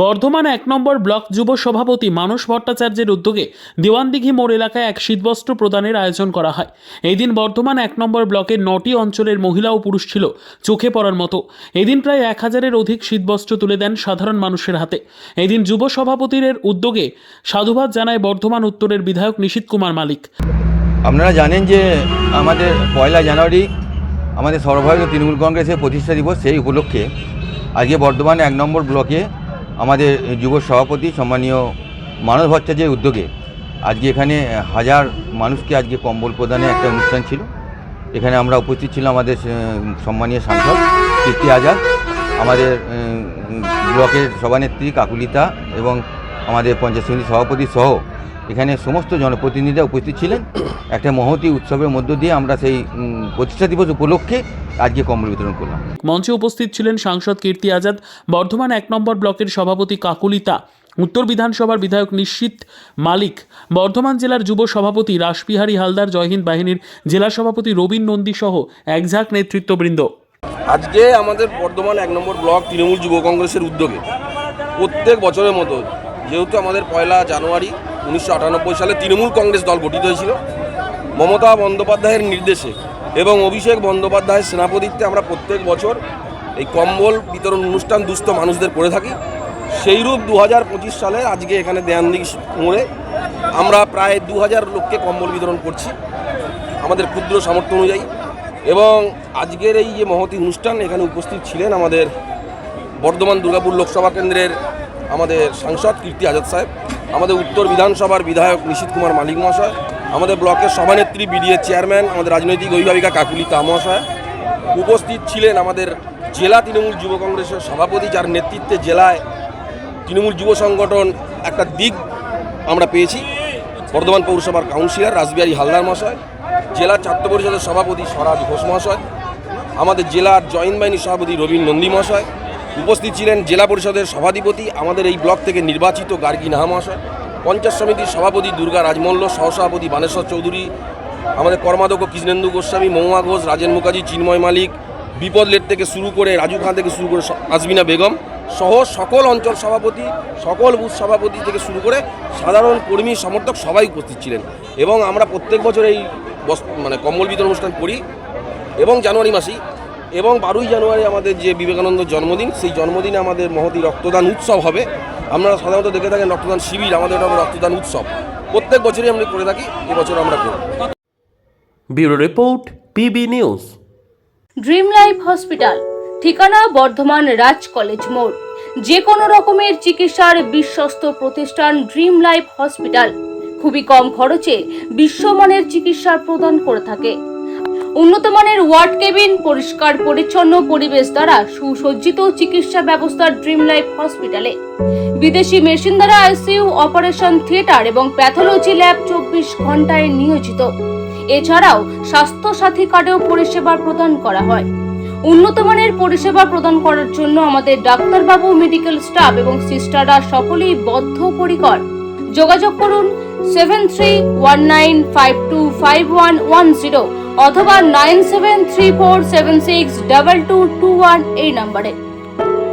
বর্ধমান ১ নম্বর block যুব সভাপতি মানস ভট্টাচার্যের উদ্যোগে দেওয়ানদিঘি মোড় এলাকায় এক শীতবস্ত্র প্রদানের আয়োজন করা হয়। এই দিন বর্ধমান ১ নম্বর ব্লকের ৯টি অঞ্চলের মহিলা ও পুরুষ ছিল চোখে পড়ার মতো। এদিন প্রায় ১,০০০-এর অধিক শীতবস্ত্র তুলে দেন সাধারণ মানুষের হাতে। এই দিন যুব সভাপতির উদ্যোগে সাধুবাদ জানায় বর্ধমান উত্তরের বিধায়ক নিশীথ কুমার মালিক। আপনারা জানেন যে আমাদের ১লা জানুয়ারি আমাদের সর্বভারতীয় তৃণমূল কংগ্রেসের প্রতিষ্ঠা দিবস। সেই উপলক্ষে আজকে বর্ধমান ১ নম্বর ব্লকে আমাদের যুব সভাপতি সম্মানীয় মানস ভট্টাচার্যের উদ্যোগে আজকে এখানে হাজার মানুষকে আজকে কম্বল প্রদানের একটা অনুষ্ঠান ছিল। এখানে আমরা উপস্থিত ছিলাম আমাদের সম্মানীয় সাংসদ কীর্তি আজাদ, আমাদের ব্লকের সভানেত্রী কাকুলিতা এবং আমাদের পঞ্চায়েত সমিতির সভাপতি সহ এখানে সমস্ত জনপ্রতিনিধিরা উপস্থিত ছিলেন। একটা মহতী উৎসবের মধ্য দিয়ে আমরা সেই প্রতিষ্ঠা দিবস উপলক্ষে আজকে কম্বল বিতরণ করলাম। মঞ্চে উপস্থিত ছিলেন সাংসদ কীর্তি আজাদ, বর্ধমান ১ নম্বর ব্লকের সভাপতি কাকুলিতা, উত্তর বিধানসভার বিধায়ক নিশীথ মালিক, বর্ধমান জেলার যুব সভাপতি রাসবিহারী হালদার, জয়হিন্দ বাহিনীর জেলা সভাপতি রবীন নন্দী সহ একঝাঁক নেতৃত্ববৃন্দ। আজকে আমাদের বর্ধমান ১ নম্বর ব্লক তৃণমূল যুব কংগ্রেসের উদ্যোগে প্রত্যেক বছরের মতো, যেহেতু আমাদের ১লা জানুয়ারি ১৯৯৮ সালে তৃণমূল কংগ্রেস দল গঠিত হয়েছিল, মমতা বন্দ্যোপাধ্যায়ের নির্দেশে এবং অভিষেক বন্দ্যোপাধ্যায়ের সেনাপতিত্বে আমরা প্রত্যেক বছর এই কম্বল বিতরণ অনুষ্ঠান দুস্থ মানুষদের করে থাকি। সেইরূপ ২০২৫ সালে আজকে এখানে দেওয়ানদিঘি মোড়ে আমরা প্রায় ২,০০০ লোককে কম্বল বিতরণ করছি আমাদের ক্ষুদ্র সামর্থ্য অনুযায়ী। এবং আজকের এই যে মহতী অনুষ্ঠান, এখানে উপস্থিত ছিলেন আমাদের বর্ধমান দুর্গাপুর লোকসভা কেন্দ্রের আমাদের সাংসদ কীর্তি আজাদ সাহেব, আমাদের উত্তর বিধানসভার বিধায়ক নিশীথ কুমার মালিক মহাশয়, আমাদের ব্লকের সভানেত্রী বিডিএ চেয়ারম্যান আমাদের রাজনৈতিক অভিভাবিকা কাকুলিতা মহাশয়। উপস্থিত ছিলেন আমাদের জেলা তৃণমূল যুব কংগ্রেসের সভাপতি, যার নেতৃত্বে জেলায় তৃণমূল যুব সংগঠন একটা দিক আমরা পেয়েছি, বর্ধমান পৌরসভার কাউন্সিলর রাসবিহারী হালদার মহাশয়, জেলা ছাত্র পরিষদের সভাপতি স্বরাজ ঘোষ মহাশয়, আমাদের জেলার জয়েন্ট বাহিনীর সভাপতি রবীন নন্দী মহাশয়। উপস্থিত ছিলেন জেলা পরিষদের সভাধিপতি আমাদের এই ব্লক থেকে নির্বাচিত গার্গী নাহা মহাশয়, পঞ্চায়েত সমিতির সভাপতি দুর্গা রাজমল্ল, সহসভাপতি বানেশ্বর চৌধুরী, আমাদের কর্মাধ্যক্ষ কৃষ্ণেন্দু গোস্বামী, মহুয়া ঘোষ, রাজেন মুখার্জি, চিন্ময় মালিক, বিপদ লেট থেকে শুরু করে রাজু খান থেকে শুরু করে আজমিনা বেগম সহ সকল অঞ্চল সভাপতি, সকল বুথ সভাপতি থেকে শুরু করে সাধারণ কর্মী সমর্থক সবাই উপস্থিত ছিলেন। এবং আমরা প্রত্যেক বছর এই কম্বল বিতরণ অনুষ্ঠান করি এবং জানুয়ারি মাসেই, এবং ১২ই জানুয়ারি আমাদের যে বিবেকানন্দ জন্মদিন, সেই জন্মদিনে আমাদের মহতী রক্তদান উৎসব হবে। আপনারা সাধারণত দেখে থাকেন রক্তদান শিবির, আমাদের এটা রক্তদান উৎসব প্রত্যেক বছরই আমরা করে থাকি, এবছর আমরা করব। Bureau report, PB news. Dream life hospital, ঠিকানা বর্ধমান রাজ কলেজ মোড়। যে কোনো রকমের চিকিৎসার বিশ্বস্ত প্রতিষ্ঠান ড্রিম লাইফ হসপিটাল খুবই কম খরচে বিশ্বমানের চিকিৎসা প্রদান করে থাকে। উন্নত মানের ওয়ার্ড কেবিন, পরিষ্কার পরিচ্ছন্ন পরিবেশ দ্বারা সুসজ্জিত চিকিৎসা ব্যবস্থা ড্রিম লাইফ হসপিটালে। বিদেশি মেশিন দ্বারা আইসিইউ, অপারেশন থিয়েটার এবং প্যাথোলজি ল্যাব ২৪ ঘন্টায় নিয়োজিত। এছাড়াও স্বাস্থ্য সাথী কার্ডেও পরিষেবা প্রদান করা হয়। উন্নত মানের পরিষেবা প্রদান করার জন্য আমাদের ডাক্তারবাবু, মেডিকেল স্টাফ এবং সিস্টাররা সকলেই বদ্ধপরিকর। যোগাযোগ করুন 7319525110 অথবা 9734762221 এই নম্বরে।